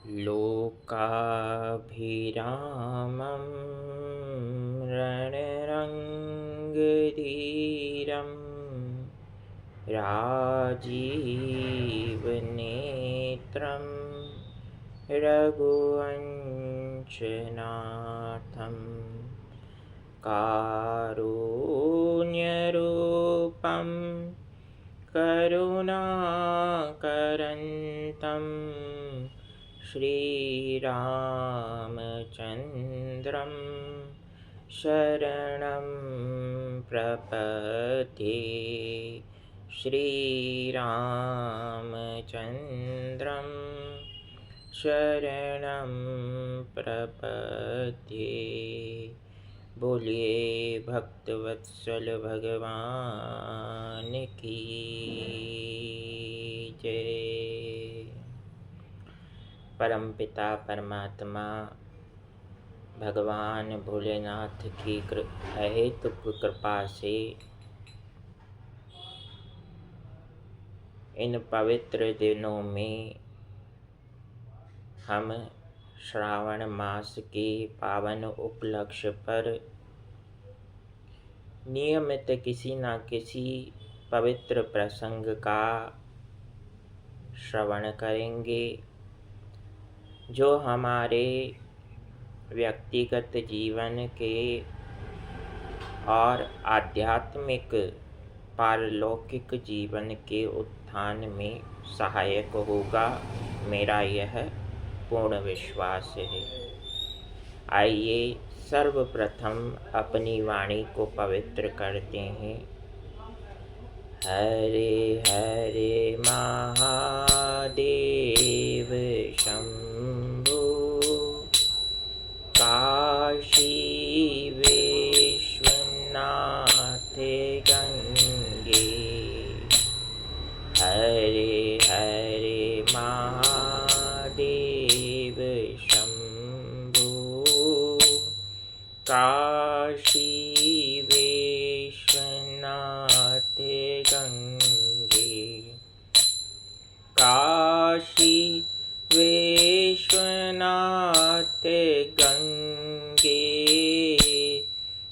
लोकाभिरामं रणरङ्गधीरं राजीवनेत्रं रघुवंशनाथं कारुण्यरूपं करुणाकरन्तं श्रीरामचन्द्रं शरणं प्रपद्ये। श्रीरामचन्द्रं शरणं प्रपद्ये। बोलिए भक्तवत्सल भगवान की जय। परमपिता परमात्मा भगवान भोलेनाथ की अहेतुक कृपा से इन पवित्र दिनों में हम श्रावण मास के पावन उपलक्ष्य पर नियमित किसी न किसी पवित्र प्रसंग का श्रवण करेंगे, जो हमारे व्यक्तिगत जीवन के और आध्यात्मिक पारलौकिक जीवन के उत्थान में सहायक होगा। मेरा यह पूर्ण विश्वास है। आइए सर्वप्रथम अपनी वाणी को पवित्र करते हैं। हरे हरे महादेव शंभो, काशी विश्वनाथ गंगे। हरे हरे महादेव शंभो, काशी विश्वनाथ गंगे। काशी विश्वनाथ गंगे,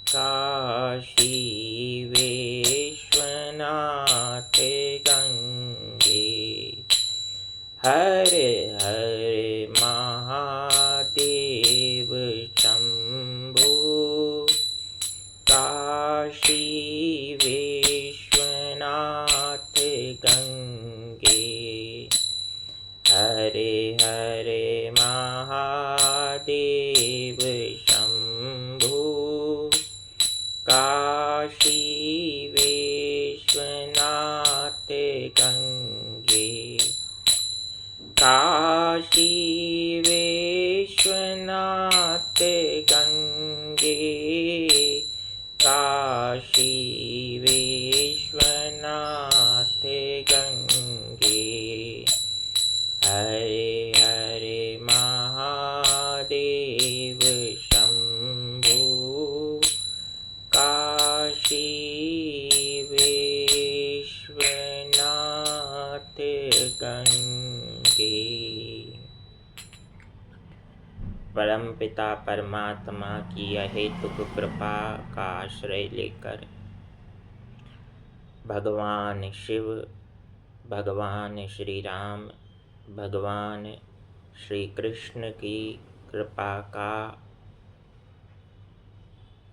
काशी विश्वनाथ गंगे। हरे हरे महादेव शंभो, काशी विश्वनाथ गंगे। हरे हरे महादेव शंभो, काशी विश्वनाथ गंगे। काशी विश्वनाथ गंगे, काशी विश्वनाथ गंगे। हरे हरे महादेव शंभो, काशी विश्वनाथ गंगे। परमपिता परमात्मा की अहेतुक कृपा का आश्रय लेकर भगवान शिव, भगवान श्री राम, भगवान श्री कृष्ण की कृपा का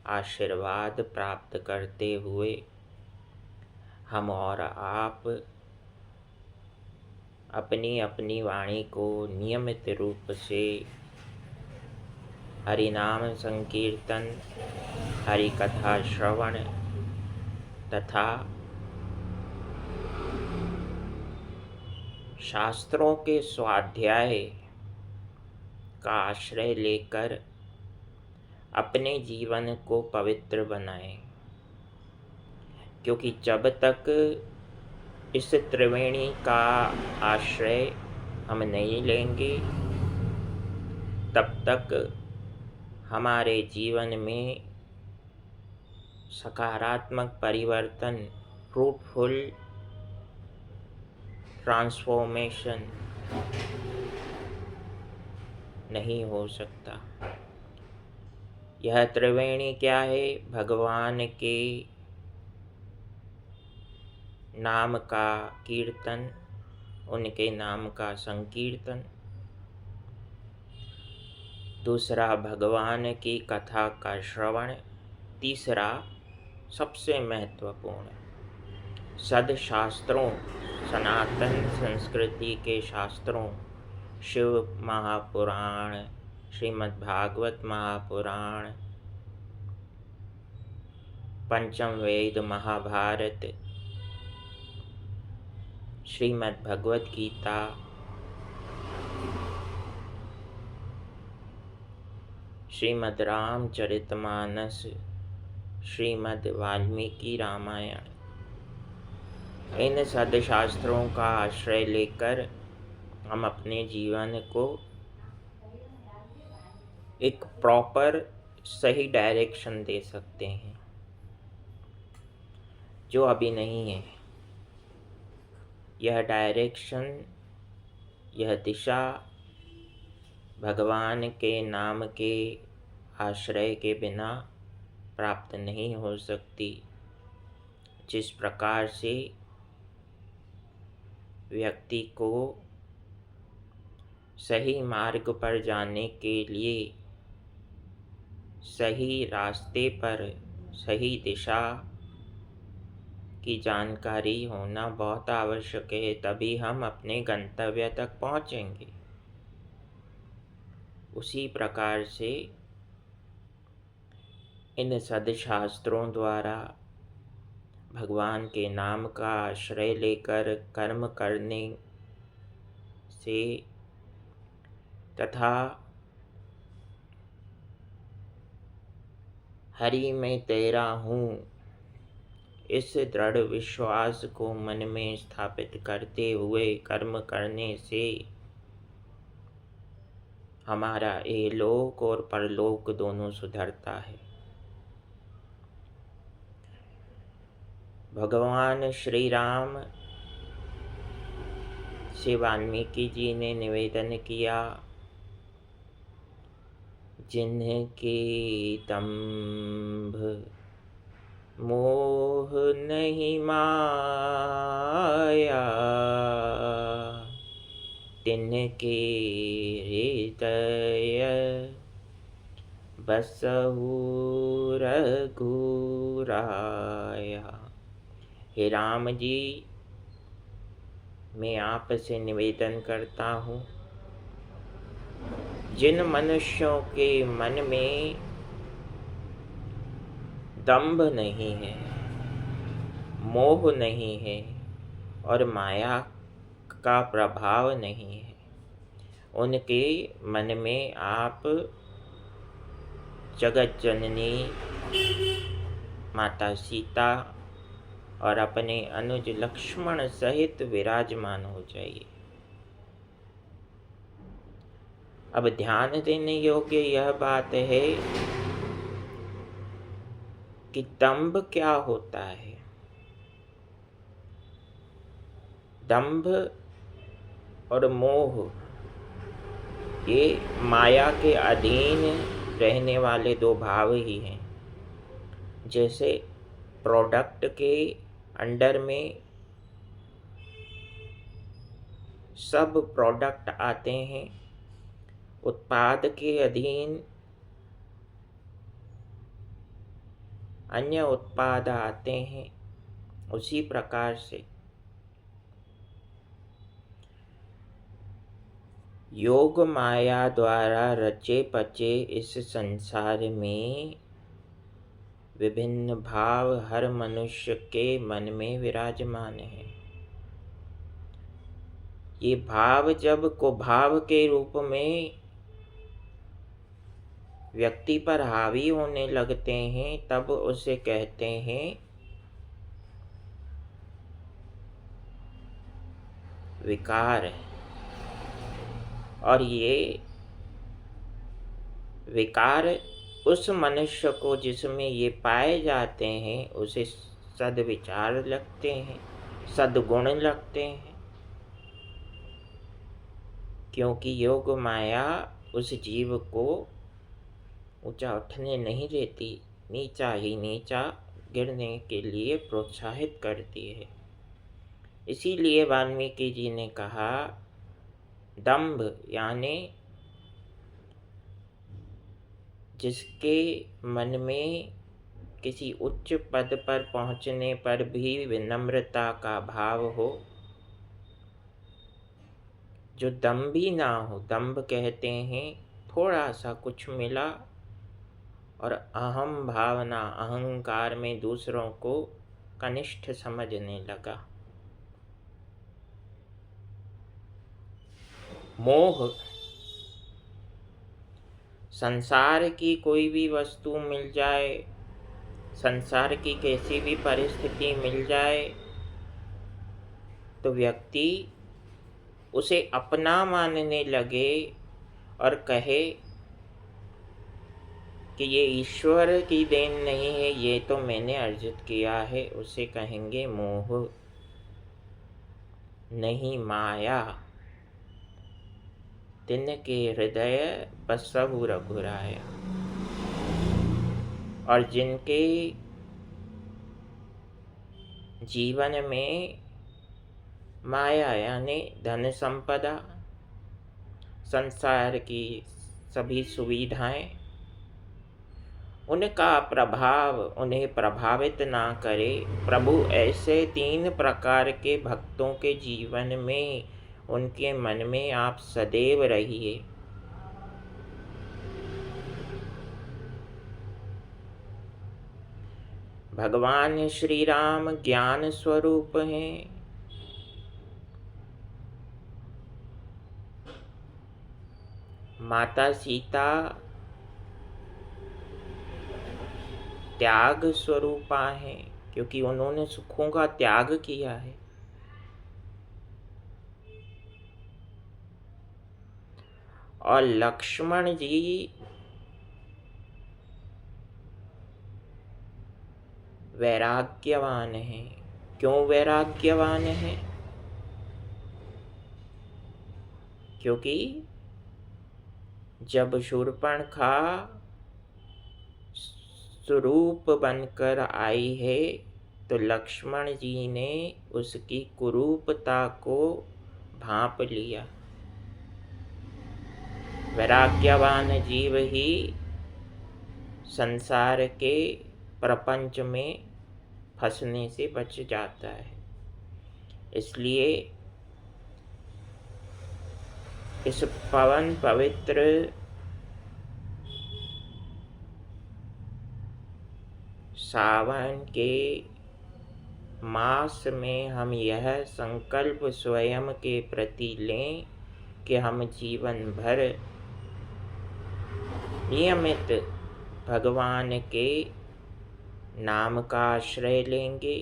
आशीर्वाद प्राप्त करते हुए हम और आप अपनी अपनी वाणी को नियमित रूप से हरिनाम संकीर्तन, हरि कथा श्रवण तथा शास्त्रों के स्वाध्याय का आश्रय लेकर अपने जीवन को पवित्र बनाएं, क्योंकि जब तक इस त्रिवेणी का आश्रय हम नहीं लेंगे तब तक हमारे जीवन में सकारात्मक परिवर्तन, फ्रूटफुल ट्रांसफॉर्मेशन नहीं हो सकता। यह त्रिवेणी क्या है? भगवान के नाम का कीर्तन, उनके नाम का संकीर्तन, दूसरा भगवान की कथा का श्रवण, तीसरा सबसे महत्वपूर्ण सदशास्त्रों, सनातन संस्कृति के शास्त्रों, शिव महापुराण, श्रीमद् भागवत महापुराण, पंचम वेद महाभारत, श्रीमद् भगवत गीता, श्रीमद् रामचरितमानस, श्रीमद् वाल्मीकि रामायण, इन सदशास्त्रों का आश्रय लेकर हम अपने जीवन को एक प्रॉपर सही डायरेक्शन दे सकते हैं, जो अभी नहीं है। यह डायरेक्शन, यह दिशा भगवान के नाम के आश्रय के बिना प्राप्त नहीं हो सकती। जिस प्रकार से व्यक्ति को सही मार्ग पर जाने के लिए सही रास्ते पर सही दिशा की जानकारी होना बहुत आवश्यक है, तभी हम अपने गंतव्य तक पहुंचेंगे। उसी प्रकार से इन सदशास्त्रों द्वारा भगवान के नाम का आश्रय लेकर कर्म करने से तथा हरि मैं तेरा हूँ, इस दृढ़ विश्वास को मन में स्थापित करते हुए कर्म करने से हमारा इहलोक और परलोक दोनों सुधरता है। भगवान श्री राम से वाल्मीकि जी ने निवेदन किया, जिनके दंभ मोह नहीं माया, तिनके हृदय बसहु रघुराया। हे राम जी, मैं आपसे निवेदन करता हूँ, जिन मनुष्यों के मन में दंभ नहीं है, मोह नहीं है और माया का प्रभाव नहीं है, उनके मन में आप जगत जननी माता सीता और अपने अनुज लक्ष्मण सहित विराजमान हो जाइए। अब ध्यान देने योग्य यह बात है कि दंभ क्या होता है। दंभ और मोह ये माया के अधीन रहने वाले दो भाव ही हैं। जैसे प्रोडक्ट के अंडर में सब प्रोडक्ट आते हैं, उत्पाद के अधीन अन्य उत्पाद आते हैं, उसी प्रकार से योग माया द्वारा रचे पचे इस संसार में विभिन्न भाव हर मनुष्य के मन में विराजमान है। ये भाव जब कुभाव के रूप में व्यक्ति पर हावी होने लगते हैं, तब उसे कहते हैं विकार। और ये विकार उस मनुष्य को जिसमें ये पाए जाते हैं उसे सद्विचार लगते हैं, सद्गुण लगते हैं, क्योंकि योग माया उस जीव को ऊंचा उठने नहीं देती, नीचा ही नीचा गिरने के लिए प्रोत्साहित करती है। इसीलिए वाल्मीकि जी ने कहा, दंभ यानी जिसके मन में किसी उच्च पद पर पहुंचने पर भी विनम्रता का भाव हो, जो दंभी ना हो। दंभ कहते हैं थोड़ा सा कुछ मिला और अहम भावना, अहंकार में दूसरों को कनिष्ठ समझने लगा। मोह, संसार की कोई भी वस्तु मिल जाए, संसार की कैसी भी परिस्थिति मिल जाए, तो व्यक्ति उसे अपना मानने लगे और कहे कि ये ईश्वर की देन नहीं है, ये तो मैंने अर्जित किया है, उसे कहेंगे मोह, नहीं माया। तिनके हृदय बसहु रघुराया। और जिनके जीवन में माया यानी धन संपदा, संसार की सभी सुविधाएं, उनका प्रभाव उन्हें प्रभावित ना करे, प्रभु ऐसे 3 प्रकार के भक्तों के जीवन में, उनके मन में आप सदैव रहिए। भगवान श्री राम ज्ञान स्वरूप हैं। माता सीता त्याग स्वरूपा है, क्योंकि उन्होंने सुखों का त्याग किया है। और लक्ष्मण जी वैराग्यवान हैं। क्यों वैराग्यवान हैं? क्योंकि जब शूर्पणखा स्वरूप बनकर आई है, तो लक्ष्मण जी ने उसकी कुरूपता को भांप लिया। वैराग्यवान जीव ही संसार के प्रपंच में फंसने से बच जाता है। इसलिए इस पावन पवित्र सावन के मास में हम यह संकल्प स्वयं के प्रति लें कि हम जीवन भर नियमित भगवान के नाम का आश्रय लेंगे,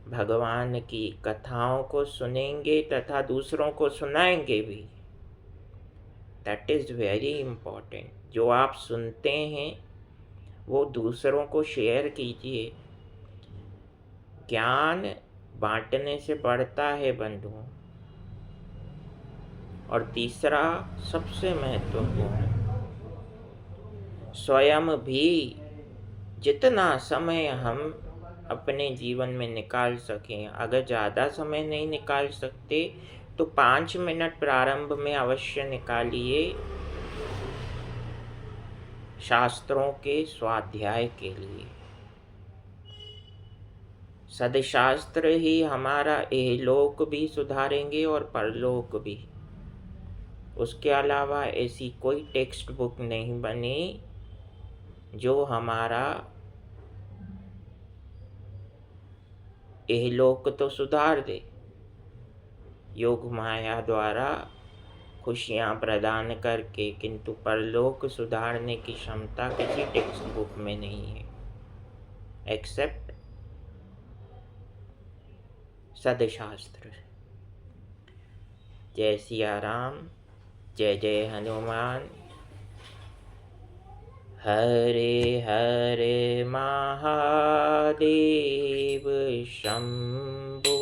भगवान की कथाओं को सुनेंगे तथा दूसरों को सुनाएंगे भी। That is very important. जो आप सुनते हैं वो दूसरों को शेयर कीजिए। ज्ञान बांटने से बढ़ता है बंधुओं। और तीसरा सबसे महत्वपूर्ण, स्वयं भी जितना समय हम अपने जीवन में निकाल सकें, अगर ज़्यादा समय नहीं निकाल सकते तो 5 मिनट प्रारंभ में अवश्य निकालिए शास्त्रों के स्वाध्याय के लिए। सदशास्त्र ही हमारा इहलोक भी सुधारेंगे और परलोक भी। उसके अलावा ऐसी कोई टेक्स्ट बुक नहीं बनी जो हमारा इहलोक तो सुधार दे, योग माया द्वारा खुशियाँ प्रदान करके, किंतु परलोक सुधारने की क्षमता किसी टेक्स्ट बुक में नहीं है, एक्सेप्ट सदशास्त्र। जय सिया राम, जय जय हनुमान। हरे हरे महादेव शंभु,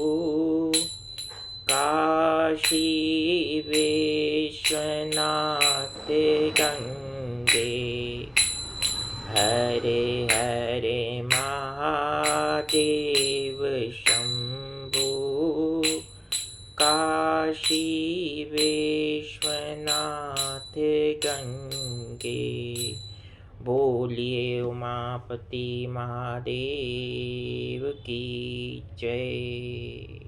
काशी विश्वनाथ गंगे, हरे हरे महादेव शंभु, काशी विश्वनाथ गंगे। बोलिए उमापति महादेव की जय।